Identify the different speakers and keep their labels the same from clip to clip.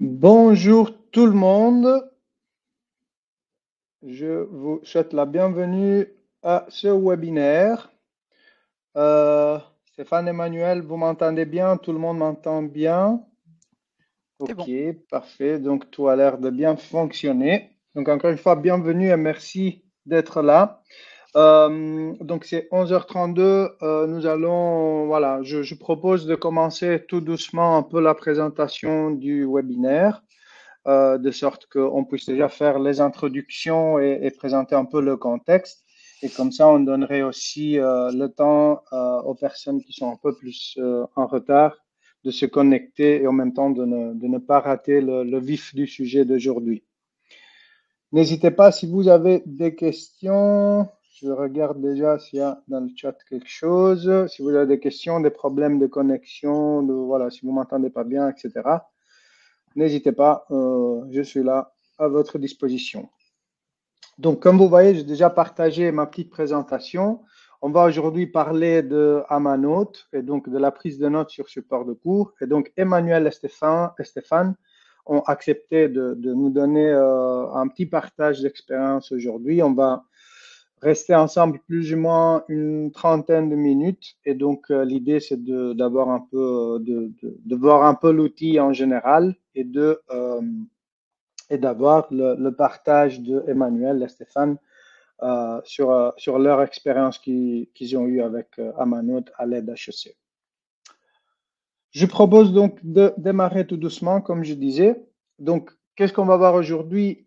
Speaker 1: Bonjour tout le monde, je vous souhaite la bienvenue à ce webinaire. Stéphane Emmanuel, vous m'entendez bien? Tout le monde m'entend bien?
Speaker 2: C'est
Speaker 1: Ok,
Speaker 2: bon.
Speaker 1: parfait, donc tout a l'air de bien fonctionner. Donc encore une fois, bienvenue et merci d'être là. Donc c'est 11h32, nous allons, voilà, je propose de commencer tout doucement un peu la présentation du webinaire. De sorte qu'on puisse déjà faire les introductions et présenter un peu le contexte. Et comme ça, on donnerait aussi le temps aux personnes qui sont un peu plus en retard de se connecter et en même temps de ne pas rater le vif du sujet d'aujourd'hui. N'hésitez pas si vous avez des questions. Je regarde déjà s'il y a dans le chat quelque chose. Si vous avez des questions, des problèmes de connexion, voilà, si vous m'entendez pas bien, etc. N'hésitez pas, je suis là à votre disposition. Donc, comme vous voyez, j'ai déjà partagé ma petite présentation. On va aujourd'hui parler de Amanote et donc de la prise de notes sur support de cours. Et donc, Emmanuel et Stéphane ont accepté de nous donner un petit partage d'expérience aujourd'hui. On va rester ensemble plus ou moins une trentaine de minutes. Et donc, l'idée, c'est d'avoir un peu, de voir un peu l'outil en général et d'avoir le partage de Emmanuel et Stéphane sur leur expérience qu'ils ont eue avec Amanote à l'aide HEC. Je propose donc de démarrer tout doucement, comme je disais. Donc, qu'est-ce qu'on va voir aujourd'hui?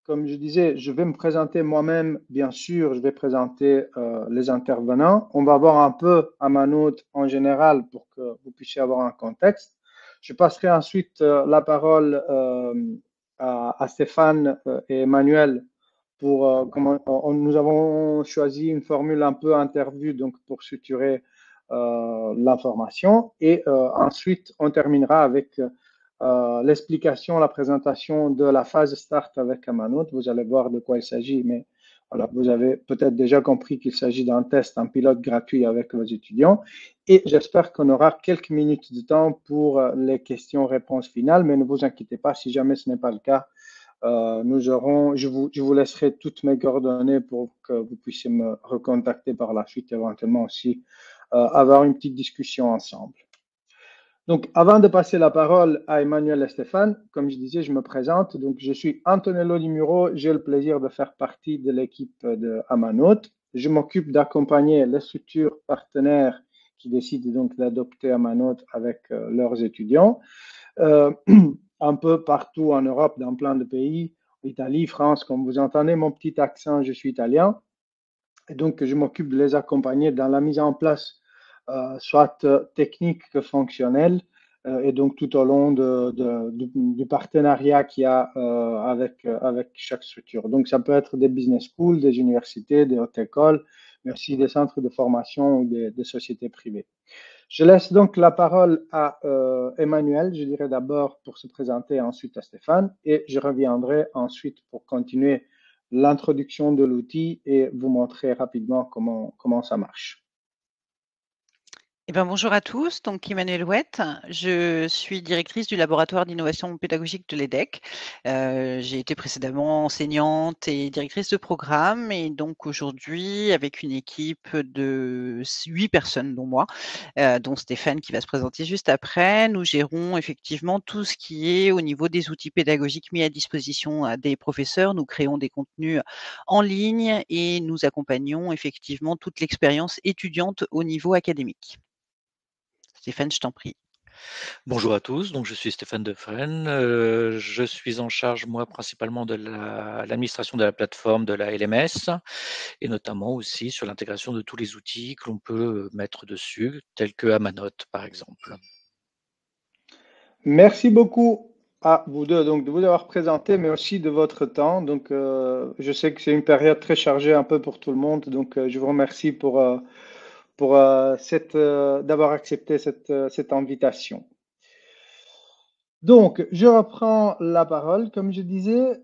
Speaker 1: Comme je disais, je vais me présenter moi-même, bien sûr, je vais présenter les intervenants. On va voir un peu Amanote en général pour que vous puissiez avoir un contexte. Je passerai ensuite la parole à Stéphane et Emmanuel pour nous avons choisi une formule un peu interview donc pour structurer l'information et ensuite on terminera avec l'explication, la présentation de la phase start avec Amanote. Vous allez voir de quoi il s'agit, mais voilà, vous avez peut-être déjà compris qu'il s'agit d'un test, un pilote gratuit avec vos étudiants. Et j'espère qu'on aura quelques minutes de temps pour les questions-réponses finales, mais ne vous inquiétez pas si jamais ce n'est pas le cas. Je vous laisserai toutes mes coordonnées pour que vous puissiez me recontacter par la suite, éventuellement aussi avoir une petite discussion ensemble. Donc, avant de passer la parole à Emmanuel et Stéphane, comme je disais, je me présente. Donc, je suis Antonello Di Muro. J'ai le plaisir de faire partie de l'équipe de Amanote. Je m'occupe d'accompagner les structures partenaires qui décident donc d'adopter Amanote avec leurs étudiants. Euh, un peu partout en Europe, dans plein de pays, Italie, France, comme vous entendez mon petit accent, je suis italien. Et donc, je m'occupe de les accompagner dans la mise en place, soit technique que fonctionnelle, et donc tout au long du partenariat qu'il y a avec chaque structure. Donc, ça peut être des business schools, des universités, des hautes écoles, mais aussi des centres de formation ou des sociétés privées. Je laisse donc la parole à Emmanuel, je dirais d'abord pour se présenter, ensuite à Stéphane, et je reviendrai ensuite pour continuer l'introduction de l'outil et vous montrer rapidement comment ça marche.
Speaker 2: Eh ben, bonjour à tous, donc Emmanuelle Ouette, je suis directrice du laboratoire d'innovation pédagogique de l'EDEC. J'ai été précédemment enseignante et directrice de programme et donc aujourd'hui avec une équipe de 8 personnes dont moi, dont Stéphane qui va se présenter juste après, nous gérons effectivement tout ce qui est au niveau des outils pédagogiques mis à disposition des professeurs. Nous créons des contenus en ligne et nous accompagnons effectivement toute l'expérience étudiante au niveau académique. Stéphane, je t'en prie.
Speaker 3: Bonjour à tous, donc je suis Stéphane Defresne. Je suis en charge, moi, principalement de l'administration de la plateforme de la LMS et notamment aussi sur l'intégration de tous les outils que l'on peut mettre dessus, tels que Amanote, par exemple.
Speaker 1: Merci beaucoup à vous deux donc, de vous avoir présenté, mais aussi de votre temps. Donc, je sais que c'est une période très chargée un peu pour tout le monde, donc je vous remercie pour d'avoir accepté cette invitation. Donc, je reprends la parole, comme je disais,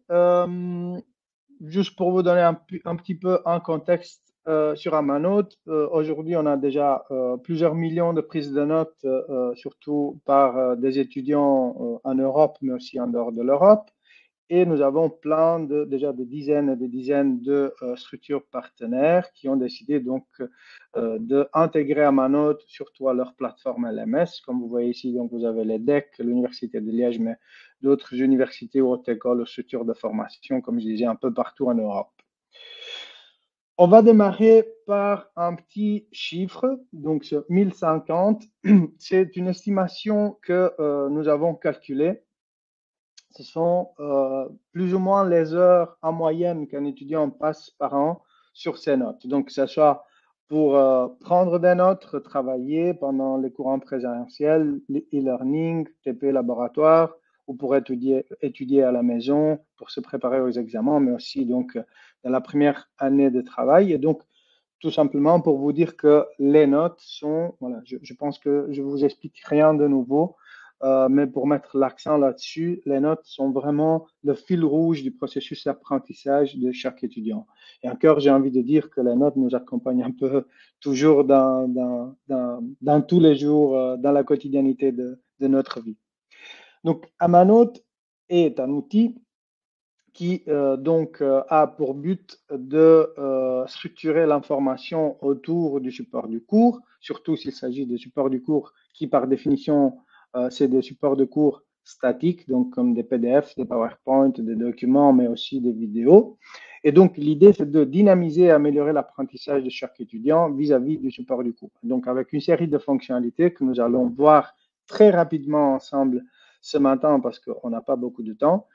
Speaker 1: juste pour vous donner un petit peu un contexte sur Amanote. Aujourd'hui, on a déjà plusieurs millions de prises de notes, surtout par des étudiants en Europe, mais aussi en dehors de l'Europe. Et nous avons déjà des dizaines et des dizaines de structures partenaires qui ont décidé donc d'intégrer Amanote surtout à leur plateforme LMS. Comme vous voyez ici, donc vous avez l'EDEC, l'Université de Liège, mais d'autres universités ou hautes écoles ou structures de formation, comme je disais, un peu partout en Europe. On va démarrer par un petit chiffre, donc ce 1050, c'est une estimation que nous avons calculée. Ce sont plus ou moins les heures en moyenne qu'un étudiant passe par an sur ses notes. Donc, que ce soit pour prendre des notes, travailler pendant les cours en présentiel, e-learning, TP laboratoire, ou pour étudier à la maison, pour se préparer aux examens, mais aussi donc dans la première année de travail. Et donc, tout simplement pour vous dire que les notes sont, voilà, je pense que je vous explique rien de nouveau. Mais pour mettre l'accent là-dessus, les notes sont vraiment le fil rouge du processus d'apprentissage de chaque étudiant. Et encore, j'ai envie de dire que les notes nous accompagnent un peu toujours dans tous les jours, dans la quotidienneté de notre vie. Donc, Amanote est un outil qui donc a pour but de structurer l'information autour du support du cours, surtout s'il s'agit de supports du cours qui, par définition, c'est des supports de cours statiques, donc comme des PDF, des PowerPoint, des documents, mais aussi des vidéos. Et donc, l'idée, c'est de dynamiser et améliorer l'apprentissage de chaque étudiant vis-à-vis du support du cours. Donc, avec une série de fonctionnalités que nous allons voir très rapidement ensemble ce matin parce qu'on n'a pas beaucoup de temps.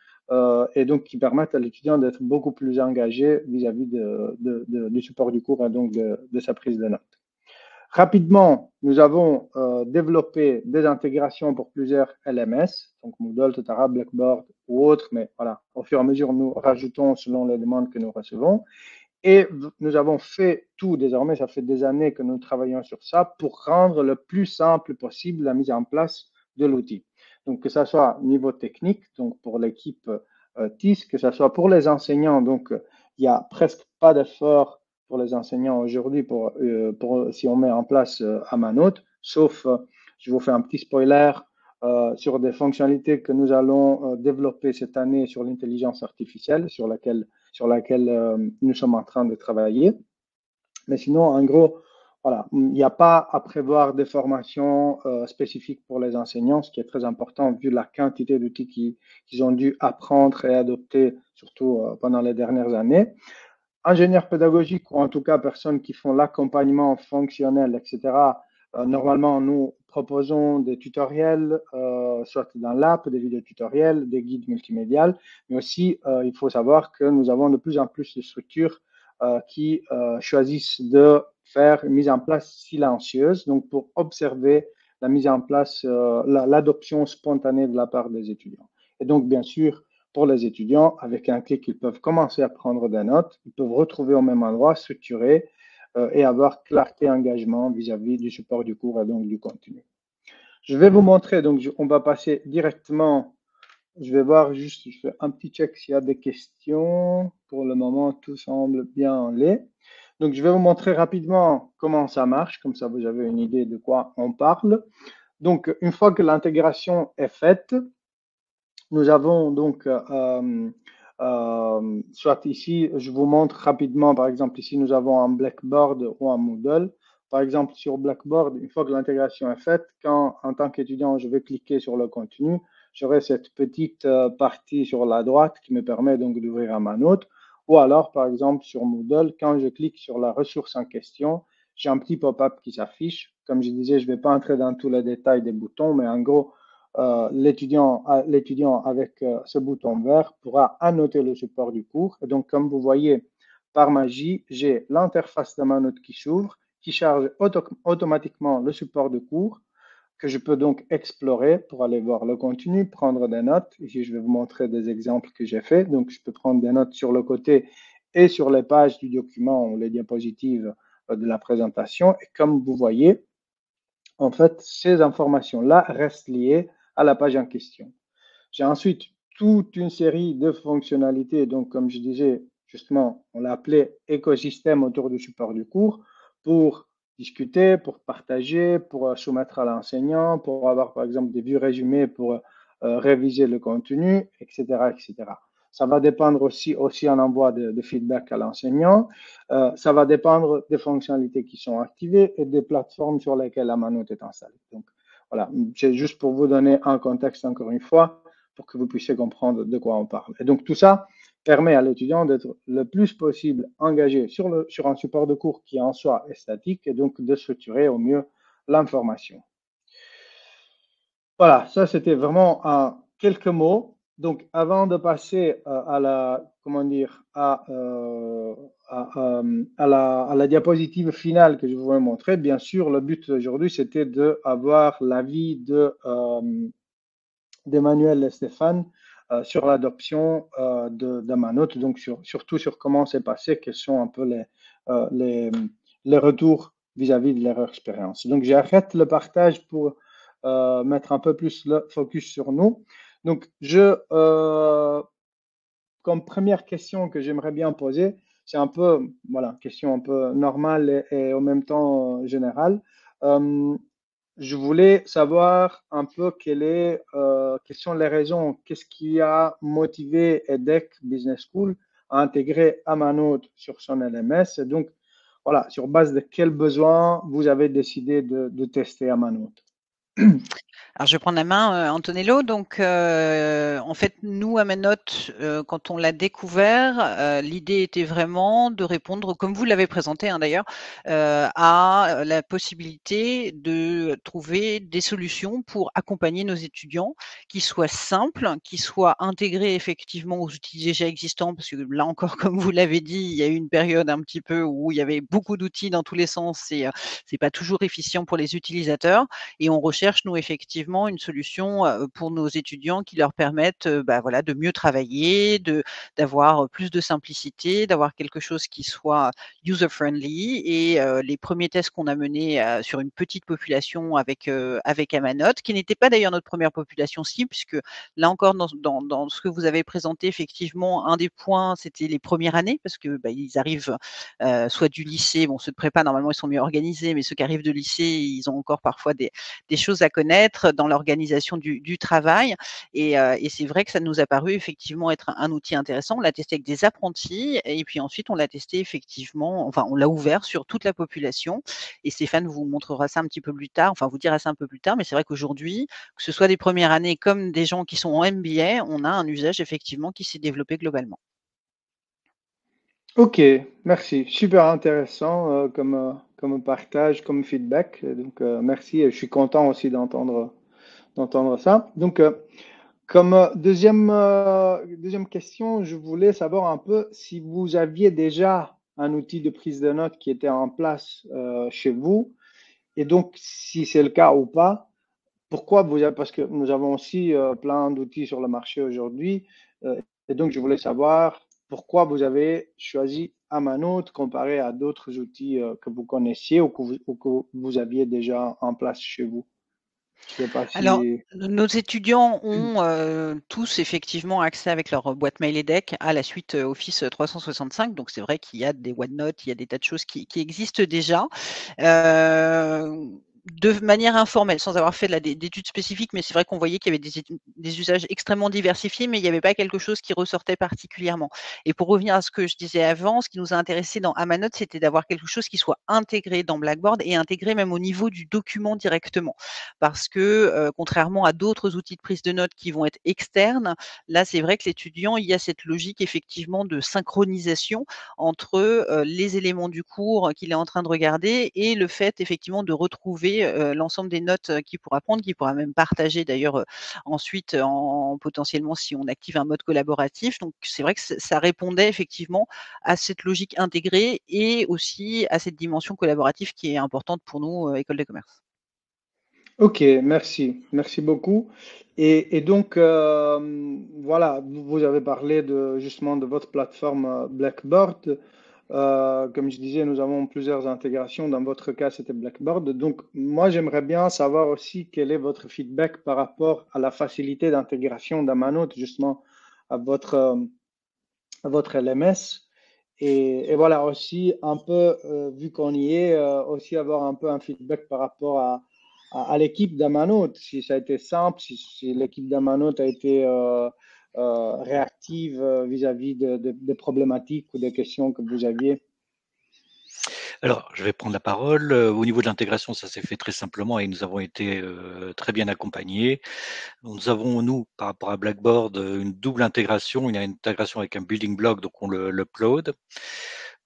Speaker 1: Et donc qui permettent à l'étudiant d'être beaucoup plus engagé vis-à-vis du support du cours et donc de sa prise de notes. Rapidement, nous avons développé des intégrations pour plusieurs LMS, donc Moodle, Totara, Blackboard ou autres, mais voilà, au fur et à mesure, nous rajoutons selon les demandes que nous recevons. Et nous avons fait tout désormais, ça fait des années que nous travaillons sur ça pour rendre le plus simple possible la mise en place de l'outil. Donc, que ce soit au niveau technique, donc pour l'équipe TIS, que ce soit pour les enseignants, donc il n'y a presque pas d'effort pour les enseignants aujourd'hui si on met en place Amanote, sauf, je vous fais un petit spoiler, sur des fonctionnalités que nous allons développer cette année sur l'intelligence artificielle, sur laquelle nous sommes en train de travailler. Mais sinon, en gros, voilà, il n'y a pas à prévoir des formations spécifiques pour les enseignants, ce qui est très important vu la quantité d'outils qu'ils ont dû apprendre et adopter, surtout pendant les dernières années. Ingénieurs pédagogiques ou en tout cas personnes qui font l'accompagnement fonctionnel, etc. Normalement, nous proposons des tutoriels, soit dans l'app, des vidéos tutoriels, des guides multimédiales, mais aussi, il faut savoir que nous avons de plus en plus de structures qui choisissent de faire une mise en place silencieuse, donc pour observer la mise en place, l'adoption spontanée de la part des étudiants. Et donc, bien sûr, pour les étudiants, avec un clic, ils peuvent commencer à prendre des notes, ils peuvent retrouver au même endroit, structurer et avoir clarté et engagement vis-à-vis du support du cours et donc du contenu. Je vais vous montrer, donc on va passer directement, je vais voir juste, je fais un petit check s'il y a des questions. Pour le moment, tout semble bien aller. Donc, je vais vous montrer rapidement comment ça marche, comme ça vous avez une idée de quoi on parle. Donc, une fois que l'intégration est faite, nous avons donc, soit ici, je vous montre rapidement, par exemple, ici, nous avons un Blackboard ou un Moodle. Par exemple, sur Blackboard, une fois que l'intégration est faite, quand, en tant qu'étudiant, je vais cliquer sur le contenu, j'aurai cette petite partie sur la droite qui me permet donc d'ouvrir Amanote. Ou alors, par exemple, sur Moodle, quand je clique sur la ressource en question, j'ai un petit pop-up qui s'affiche. Comme je disais, je ne vais pas entrer dans tous les détails des boutons, mais en gros, l'étudiant avec ce bouton vert pourra annoter le support du cours. Et donc, comme vous voyez, par magie, j'ai l'interface d'Amanote qui s'ouvre, qui charge automatiquement le support du cours, que je peux donc explorer pour aller voir le contenu, prendre des notes. Ici, je vais vous montrer des exemples que j'ai faits. Donc, je peux prendre des notes sur le côté et sur les pages du document ou les diapositives de la présentation. Et comme vous voyez, en fait, ces informations-là restent liées à la page en question. J'ai ensuite toute une série de fonctionnalités. Donc, comme je disais, justement, on l'a appelé écosystème autour du support du cours, pour discuter, pour partager, pour soumettre à l'enseignant, pour avoir par exemple des vues résumées pour réviser le contenu, etc., etc. Ça va dépendre aussi en envoi de feedback à l'enseignant. Ça va dépendre des fonctionnalités qui sont activées et des plateformes sur lesquelles Amanote est installée. Donc, voilà, c'est juste pour vous donner un contexte encore une fois, pour que vous puissiez comprendre de quoi on parle. Et donc, tout ça permet à l'étudiant d'être le plus possible engagé sur un support de cours qui en soi est statique et donc de structurer au mieux l'information. Voilà, ça c'était vraiment quelques mots. Donc, avant de passer à la, comment dire, à la diapositive finale que je voulais montrer, bien sûr, le but aujourd'hui, c'était d'avoir l'avis d'Emmanuel et Stéphane sur l'adoption d'Amanote, donc surtout sur comment c'est passé, quels sont un peu les retours vis-à-vis de leur expérience. Donc, j'arrête le partage pour mettre un peu plus le focus sur nous. Donc, comme première question que j'aimerais bien poser, c'est un peu, voilà, question un peu normale et en même temps générale. Je voulais savoir un peu quelles sont les raisons, qu'est-ce qui a motivé EDHEC Business School à intégrer Amanote sur son LMS. Et donc, voilà, sur base de quels besoins vous avez décidé de tester Amanote.
Speaker 2: Alors, je vais prendre la main, Antonello. Donc, en fait, nous, Amanote, quand on l'a découvert, l'idée était vraiment de répondre, comme vous l'avez présenté d'ailleurs, à la possibilité de trouver des solutions pour accompagner nos étudiants qui soient simples, qui soient intégrés effectivement aux outils déjà existants, parce que là encore, comme vous l'avez dit, il y a eu une période un petit peu où il y avait beaucoup d'outils dans tous les sens et c'est pas toujours efficient pour les utilisateurs. Et on recherche, nous, effectivement, une solution pour nos étudiants qui leur permettent voilà, de mieux travailler, d'avoir plus de simplicité, d'avoir quelque chose qui soit user-friendly. Et les premiers tests qu'on a menés sur une petite population avec Amanote, qui n'était pas d'ailleurs notre première population cible, puisque là encore, dans ce que vous avez présenté, effectivement, un des points, c'était les premières années, parce que ils arrivent soit du lycée, bon, ceux de prépa, normalement, ils sont mieux organisés, mais ceux qui arrivent de lycée, ils ont encore parfois des choses à connaître dans l'organisation du travail. Et c'est vrai que ça nous a paru effectivement être un outil intéressant. On l'a testé avec des apprentis et puis ensuite on l'a testé effectivement, enfin on l'a ouvert sur toute la population. Et Stéphane vous montrera ça un petit peu plus tard, enfin vous dira ça un peu plus tard, mais c'est vrai qu'aujourd'hui, que ce soit des premières années comme des gens qui sont en MBA, on a un usage effectivement qui s'est développé globalement.
Speaker 1: Ok, merci. Super intéressant comme partage, comme feedback. Donc, merci et je suis content aussi d'entendre ça. Donc, comme deuxième question, je voulais savoir un peu si vous aviez déjà un outil de prise de notes qui était en place chez vous. Et donc, si c'est le cas ou pas, pourquoi parce que nous avons aussi plein d'outils sur le marché aujourd'hui. Et donc, je voulais savoir pourquoi vous avez choisi Amanote comparé à d'autres outils que vous connaissiez ou que vous aviez déjà en place chez vous. Je ne sais pas
Speaker 2: Alors,
Speaker 1: si...
Speaker 2: nos étudiants ont tous effectivement accès avec leur boîte mail EDHEC à la suite Office 365. Donc, c'est vrai qu'il y a des OneNote, il y a des tas de choses qui existent déjà. De manière informelle, sans avoir fait d'études spécifiques, mais c'est vrai qu'on voyait qu'il y avait des usages extrêmement diversifiés, mais il n'y avait pas quelque chose qui ressortait particulièrement. Et pour revenir à ce que je disais avant, ce qui nous a intéressé dans Amanote, c'était d'avoir quelque chose qui soit intégré dans Blackboard et intégré même au niveau du document directement. Parce que contrairement à d'autres outils de prise de notes qui vont être externes, là, c'est vrai que l'étudiant, il y a cette logique effectivement de synchronisation entre les éléments du cours qu'il est en train de regarder et le fait effectivement de retrouver l'ensemble des notes qu'il pourra prendre, qu'il pourra même partager d'ailleurs ensuite potentiellement si on active un mode collaboratif. Donc c'est vrai que ça répondait effectivement à cette logique intégrée et aussi à cette dimension collaborative qui est importante pour nous, École de commerce.
Speaker 1: Ok, merci. Merci beaucoup. Et donc, voilà, vous avez parlé justement de votre plateforme Blackboard. Comme je disais, nous avons plusieurs intégrations. Dans votre cas, c'était Blackboard. Donc, moi, j'aimerais bien savoir aussi quel est votre feedback par rapport à la facilité d'intégration d'Amanote, justement, à votre LMS. Et voilà, aussi un peu, vu qu'on y est, aussi avoir un peu un feedback par rapport à l'équipe d'Amanot, si ça a été simple, si l'équipe d'Amanot a été réactive vis-à-vis des problématiques ou des questions que vous aviez.
Speaker 3: Alors, je vais prendre la parole. Au niveau de l'intégration, ça s'est fait très simplement et nous avons été très bien accompagnés. Nous avons, nous, par rapport à Blackboard, une double intégration. Il y a une intégration avec un building block, donc on l'upload.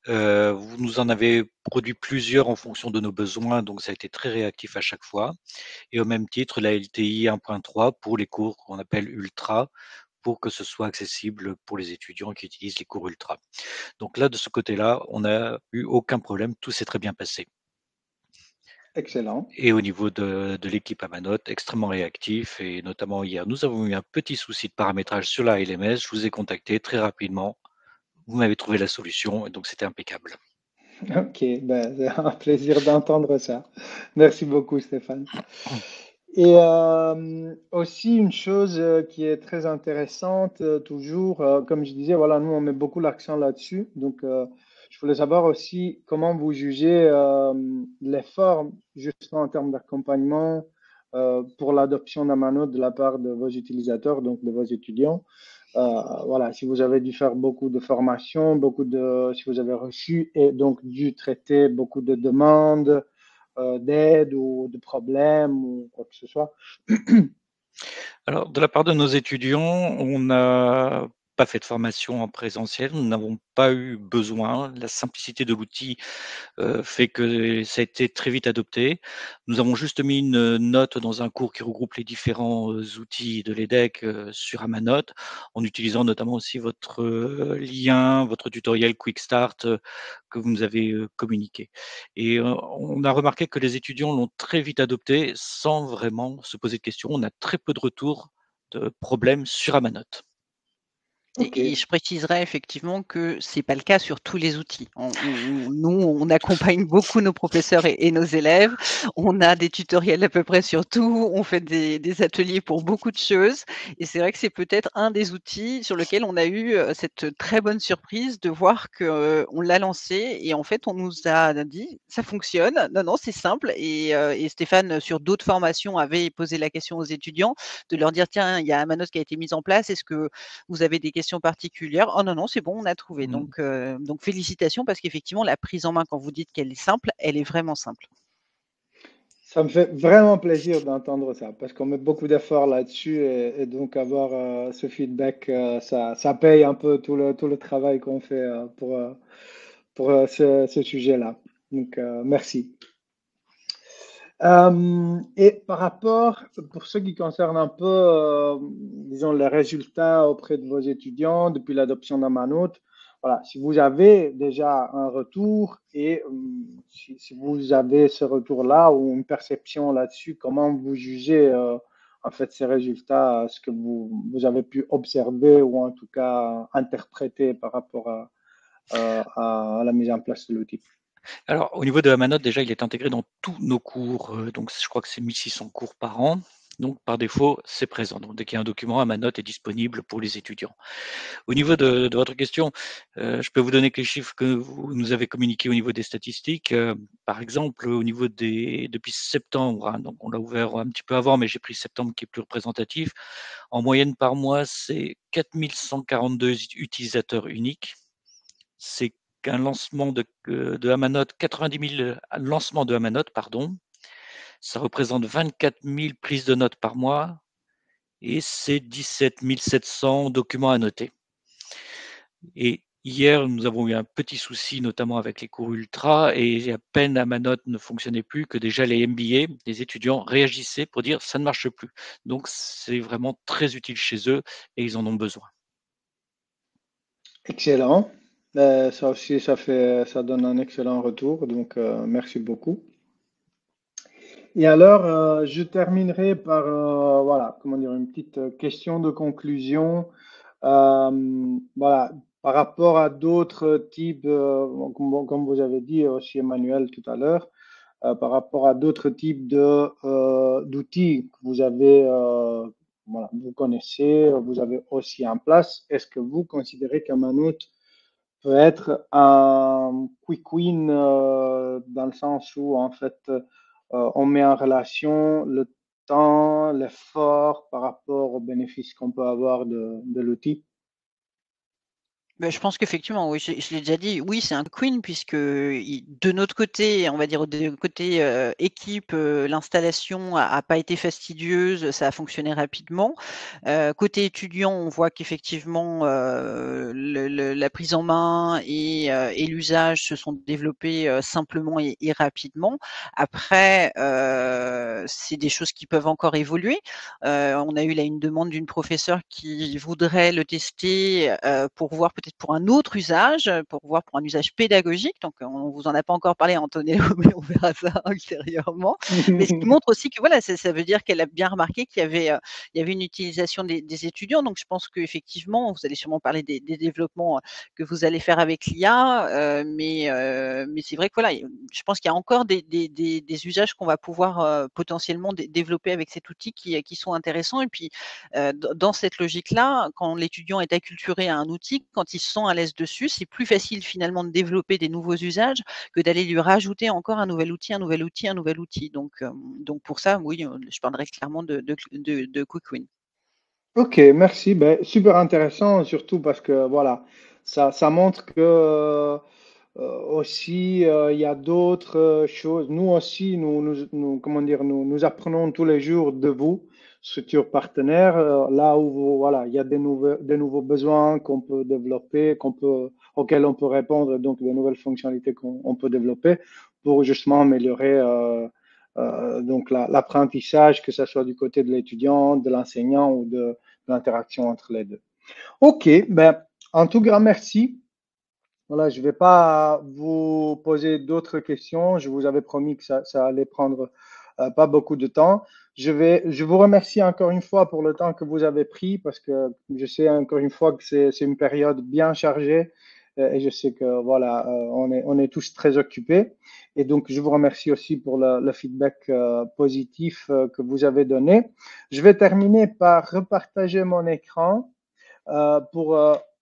Speaker 3: Vous nous en avez produit plusieurs en fonction de nos besoins, donc ça a été très réactif à chaque fois. Et au même titre, la LTI 1.3 pour les cours qu'on appelle ultra, pour que ce soit accessible pour les étudiants qui utilisent les cours ultra. Donc là, de ce côté-là, on n'a eu aucun problème, tout s'est très bien passé.
Speaker 1: Excellent.
Speaker 3: Et au niveau de l'équipe Amanot, extrêmement réactif, et notamment hier, nous avons eu un petit souci de paramétrage sur la LMS. Je vous ai contacté très rapidement. Vous m'avez trouvé la solution, et donc c'était impeccable.
Speaker 1: Ok, ben, c'est un plaisir d'entendre ça. Merci beaucoup, Stéphane. Et aussi une chose qui est très intéressante, toujours, comme je disais, voilà, nous on met beaucoup l'accent là-dessus. Donc, je voulais savoir aussi comment vous jugez l'effort, justement en termes d'accompagnement pour l'adoption d'Amano de la part de vos utilisateurs, donc de vos étudiants. Voilà, si vous avez dû faire beaucoup de formations, si vous avez reçu et donc dû traiter beaucoup de demandes d'aide ou de problèmes ou quoi que ce soit.
Speaker 3: Alors, de la part de nos étudiants, on n'a pas fait de formation en présentiel, nous n'avons pas eu besoin. La simplicité de l'outil fait que ça a été très vite adopté. Nous avons juste mis une note dans un cours qui regroupe les différents outils de l'EDEC sur Amanote, en utilisant notamment aussi votre lien, votre tutoriel Quick Start que vous nous avez communiqué. Et on a remarqué que les étudiants l'ont très vite adopté sans vraiment se poser de questions. On a très peu de retours de problèmes sur Amanote.
Speaker 1: Ok,
Speaker 2: Et je préciserais effectivement que c'est pas le cas sur tous les outils. Nous, on accompagne beaucoup nos professeurs et nos élèves. On a des tutoriels à peu près sur tout. On fait des ateliers pour beaucoup de choses. Et c'est vrai que c'est peut-être un des outils sur lequel on a eu cette très bonne surprise de voir que on l'a lancé et en fait, on nous a dit ça fonctionne. Non, non, c'est simple. Et Stéphane, sur d'autres formations, avait posé la question aux étudiants de leur dire tiens, il y a Manos qui a été mise en place. Est-ce que vous avez des questions particulières? Oh non, non, c'est bon, on a trouvé.
Speaker 3: Mm.
Speaker 2: Donc félicitations parce qu'effectivement, la prise en main, quand vous dites qu'elle est simple, elle est vraiment simple.
Speaker 1: ça me fait vraiment plaisir d'entendre ça parce qu'on met beaucoup d'efforts là-dessus et donc avoir ce feedback, ça paye un peu tout le travail qu'on fait pour ce sujet-là. Donc, merci. Et par rapport, pour ce qui concerne un peu, disons, les résultats auprès de vos étudiants depuis l'adoption d'Amanote, voilà, si vous avez déjà un retour et si vous avez ce retour-là ou une perception là-dessus, comment vous jugez en fait ces résultats, ce que vous avez pu observer ou en tout cas interpréter par rapport à la mise en place de l'outil?
Speaker 3: Alors, au niveau de Amanote, déjà, il est intégré dans tous nos cours. Donc, je crois que c'est 1600 cours par an. Donc, par défaut, c'est présent. Donc, dès qu'il y a un document, Amanote est disponible pour les étudiants. Au niveau de votre question, je peux vous donner que les chiffres que vous nous avez communiqués au niveau des statistiques. Par exemple, au niveau depuis septembre, hein, donc on l'a ouvert un petit peu avant, mais j'ai pris septembre qui est plus représentatif. En moyenne par mois, c'est 4142 utilisateurs uniques. C'est qu'un lancement de Amanote, 90 000 lancements de Amanote, pardon. Ça représente 24 000 prises de notes par mois et c'est 17 700 documents à noter. Et hier, nous avons eu un petit souci, notamment avec les cours ultra, et à peine Amanote ne fonctionnait plus que déjà les MBA, les étudiants réagissaient pour dire ça ne marche plus. Donc c'est vraiment très utile chez eux et ils en ont besoin.
Speaker 1: Excellent. Ça aussi, ça donne un excellent retour, donc merci beaucoup. Et alors, je terminerai par, voilà, comment dire, une petite question de conclusion. Voilà, par rapport à d'autres types, comme vous avez dit aussi Emmanuel tout à l'heure, par rapport à d'autres types d'outils que vous avez, voilà, vous connaissez, vous avez aussi en place, est-ce que vous considérez qu'Amanout peut être un quick win dans le sens où en fait on met en relation le temps, l'effort par rapport aux bénéfices qu'on peut avoir de l'outil.
Speaker 2: Bah, je pense qu'effectivement, oui, je l'ai déjà dit, oui, c'est un queen puisque de notre côté, on va dire de côté équipe, l'installation a pas été fastidieuse, ça a fonctionné rapidement. Côté étudiant, on voit qu'effectivement la prise en main et l'usage se sont développés simplement et rapidement. Après, c'est des choses qui peuvent encore évoluer. On a eu là une demande d'une professeure qui voudrait le tester pour voir peut-être pour un autre usage, pour voir pour un usage pédagogique. Donc, on vous en a pas encore parlé, Antonello, mais on verra ça ultérieurement. Mais ce qui montre aussi que voilà, ça veut dire qu'elle a bien remarqué il y avait une utilisation des étudiants. Donc, je pense qu'effectivement, vous allez sûrement parler des développements que vous allez faire avec l'IA, mais c'est vrai que voilà, je pense qu'il y a encore des usages qu'on va pouvoir potentiellement développer avec cet outil qui sont intéressants. Et puis, dans cette logique-là, quand l'étudiant est acculturé à un outil, quand il se sent à l'aise dessus, c'est plus facile finalement de développer des nouveaux usages que d'aller lui rajouter encore un nouvel outil, un nouvel outil, un nouvel outil. Donc pour ça, oui, je parlerai clairement de Quick Win.
Speaker 1: Ok, merci. Ben, super intéressant, surtout parce que voilà, ça montre que aussi il y a d'autres choses. Nous aussi, comment dire, nous apprenons tous les jours de vous, structure partenaire, là où voilà, il y a des nouveaux besoins qu'on peut développer, auxquels on peut répondre, donc de nouvelles fonctionnalités qu'on peut développer pour justement améliorer donc l'apprentissage, que ce soit du côté de l'étudiant, de l'enseignant ou de l'interaction entre les deux. Ok, ben, en tout grand merci. Voilà, je ne vais pas vous poser d'autres questions. Je vous avais promis que ça allait prendre pas beaucoup de temps. Je vous remercie encore une fois pour le temps que vous avez pris parce que je sais encore une fois que c'est une période bien chargée et je sais que voilà, on est tous très occupés. Et donc, je vous remercie aussi pour le feedback positif que vous avez donné. Je vais terminer par repartager mon écran pour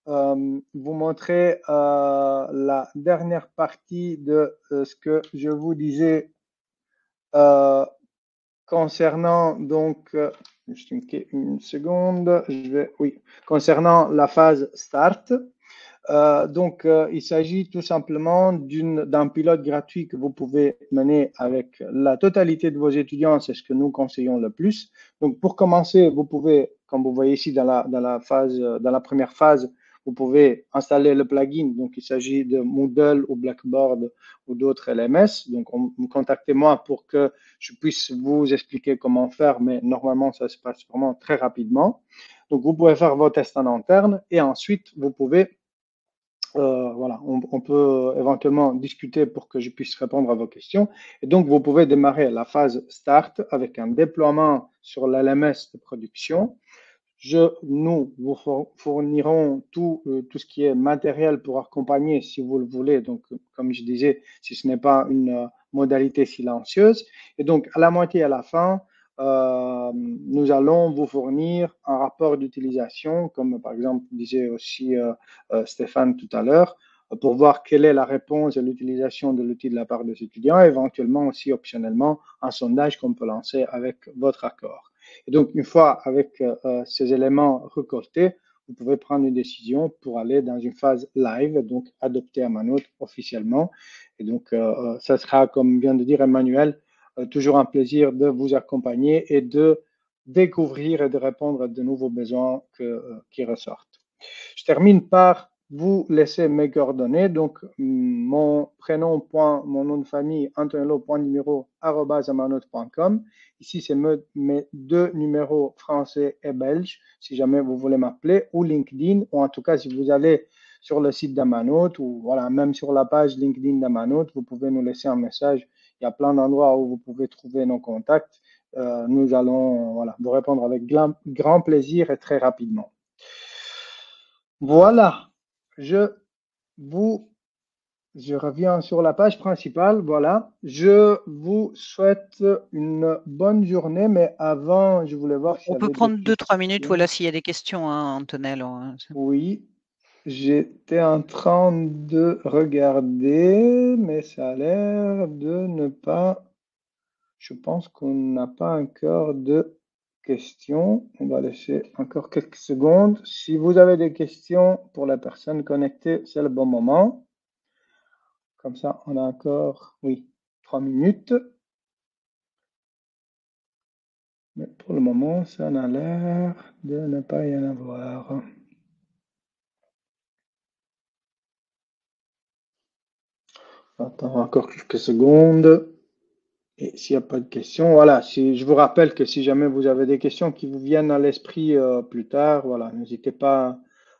Speaker 1: vous montrer la dernière partie de ce que je vous disais euh, concernant donc juste une seconde, oui, concernant la phase start. Il s'agit tout simplement d'un pilote gratuit que vous pouvez mener avec la totalité de vos étudiants. C'est ce que nous conseillons le plus. Donc, pour commencer, vous pouvez, comme vous voyez ici dans la première phase, vous pouvez installer le plugin. Donc, il s'agit de Moodle ou Blackboard ou d'autres LMS. Donc, contactez-moi pour que je puisse vous expliquer comment faire, mais normalement, ça se passe vraiment très rapidement. Donc, vous pouvez faire vos tests en interne et ensuite, vous pouvez voilà, on peut éventuellement discuter pour que je puisse répondre à vos questions. Et donc, vous pouvez démarrer la phase Start avec un déploiement sur l'LMS de production. Nous vous fournirons tout ce qui est matériel pour accompagner si vous le voulez. Donc, comme je disais, si ce n'est pas une modalité silencieuse. Et donc, à la moitié à la fin, nous allons vous fournir un rapport d'utilisation, comme par exemple disait aussi Stéphane tout à l'heure, pour voir quelle est la réponse à l'utilisation de l'outil de la part des étudiants, éventuellement aussi optionnellement un sondage qu'on peut lancer avec votre accord. Et donc, une fois avec ces éléments récoltés, vous pouvez prendre une décision pour aller dans une phase live, donc adopter Amanote officiellement. Et donc, ça sera, comme vient de dire Emmanuel, toujours un plaisir de vous accompagner et de découvrir et de répondre à de nouveaux besoins qui ressortent. Je termine par vous laisser mes coordonnées. Donc, mon prénom, mon nom de famille, antonello.numero@amanote.com. Ici, c'est mes deux numéros français et belges, si jamais vous voulez m'appeler, ou LinkedIn, ou en tout cas, si vous allez sur le site d'Amanote, ou voilà, même sur la page LinkedIn d'Amanote, vous pouvez nous laisser un message. Il y a plein d'endroits où vous pouvez trouver nos contacts. Nous allons voilà, vous répondre avec grand plaisir et très rapidement. Voilà, je reviens sur la page principale. Voilà, je vous souhaite une bonne journée, mais avant, je voulais voir s'il y
Speaker 2: On peut
Speaker 1: avait des
Speaker 2: prendre 2-3 minutes,
Speaker 1: questions.
Speaker 2: voilà, s'il y a des questions, hein, Antonello.
Speaker 1: Oui, J'étais en train de regarder, mais ça a l'air de ne pas. Je pense qu'on n'a pas encore de questions. On va laisser encore quelques secondes. Si vous avez des questions pour la personne connectée, c'est le bon moment. Comme ça, on a encore, oui, 3 minutes. Mais pour le moment, ça n'a l'air de ne pas y en avoir. Attends encore quelques secondes. Et s'il n'y a pas de questions, voilà, je vous rappelle que si jamais vous avez des questions qui vous viennent à l'esprit plus tard, voilà, n'hésitez pas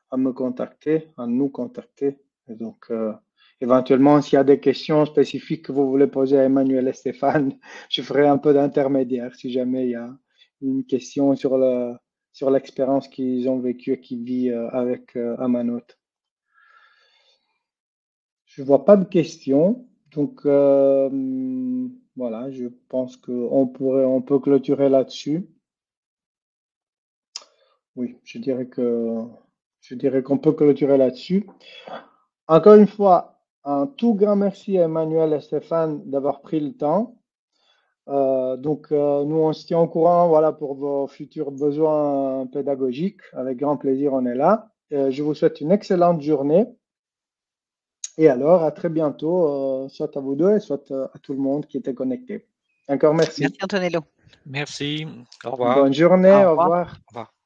Speaker 1: à me contacter, à nous contacter. Et donc, éventuellement, s'il y a des questions spécifiques que vous voulez poser à Emmanuel et Stéphane, je ferai un peu d'intermédiaire si jamais il y a une question sur l'expérience qu'ils ont vécue et qui vit avec Amanote. Je vois pas de questions, donc voilà, je pense on peut clôturer là-dessus. Oui, je dirais qu'on peut clôturer là-dessus. Encore une fois, un tout grand merci à Emmanuel et Stéphane d'avoir pris le temps. Nous, on se tient au courant, voilà, pour vos futurs besoins pédagogiques. Avec grand plaisir, on est là. Je vous souhaite une excellente journée. Et alors, à très bientôt, soit à vous deux et soit à tout le monde qui était connecté. Encore merci.
Speaker 2: Merci Antonello.
Speaker 3: Merci. Au revoir.
Speaker 1: Bonne journée,
Speaker 2: Au
Speaker 1: au
Speaker 2: revoir.
Speaker 1: revoir.
Speaker 3: Au revoir.